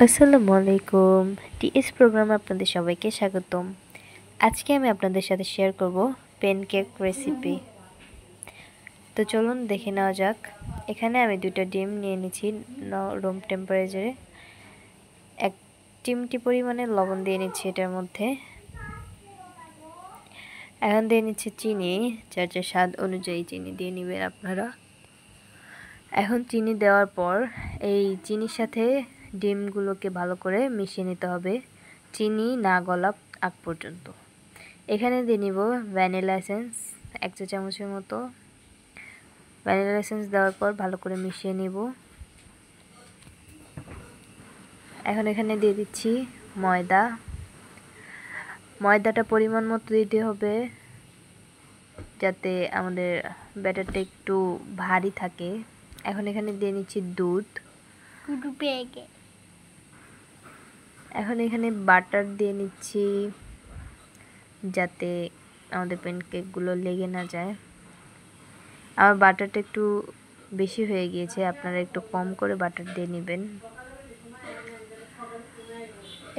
আসসালামু আলাইকুম। টিএস প্রোগ্রামে আপনাদের সবাইকে স্বাগতম। আজকে আমি আপনাদের সাথে শেয়ার করব প্যানকেক রেসিপি। তো চলুন দেখে নেওয়া যাক। এখানে আমি 2টা ডিম নিয়ে নিয়েছি রুম টেম্পারেচারে। 1 চিমটি পরিমাণে লবণ দিয়ে নিচ্ছি এটার মধ্যে। এখন দিয়ে নিচ্ছি চিনি, যার যার স্বাদ অনুযায়ী চিনি দিয়ে নেবেন আপনারা। এখন চিনি দেওয়ার পর এই চিনির সাথে ডিমগুলোকে ভালো করে মিশিয়ে নিতে হবে চিনি না গলা আগ পর্যন্ত। এখানে দিয়ে নিব ভ্যানিলা এসেন্স 1 চা চামচের মতো। ভ্যানিলা এসেন্স দেওয়ার পর ভালো করে মিশিয়ে নিব। এখন এখানে দিয়ে দিচ্ছি ময়দাটা পরিমাণ মতো দিতে হবে, যাতে আমাদের ব্যাটারটা একটু ভারী থাকে। এখন এখানে দিয়ে নিচ্ছি দুধ। এখন এখানে বাটার দিয়ে নিচ্ছি, যাতে আমাদের প্যানকেকগুলো লেগে না যায়। আমার বাটারটা একটু বেশি হয়ে গিয়েছে, আপনারা একটু কম করে বাটার দিয়ে নেবেন।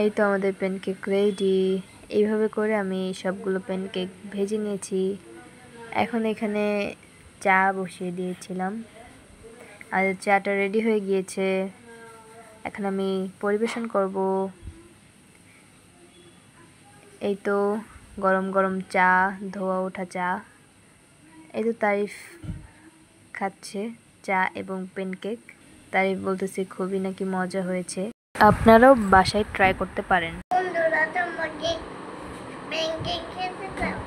এই তো আমাদের প্যানকেক রেডি। এইভাবে করে আমি সবগুলো প্যানকেক ভেজে নিয়েছি। এখন এখানে চা বসিয়ে দিয়েছিলাম আর চাটা রেডি হয়ে গিয়েছে। এখন আমি পরিবেশন করব। এই তো গরম গরম চা, ধোয়া ওঠা চা। এই তো তারিফ খাচ্ছে চা এবং প্যানকেক। তারিফ বলতেছে খুবই নাকি মজা হয়েছে। আপনারাও বাসায় ট্রাই করতে পারেন। বন্ধুরা তোমাকে প্যানকেক খেতে চাও?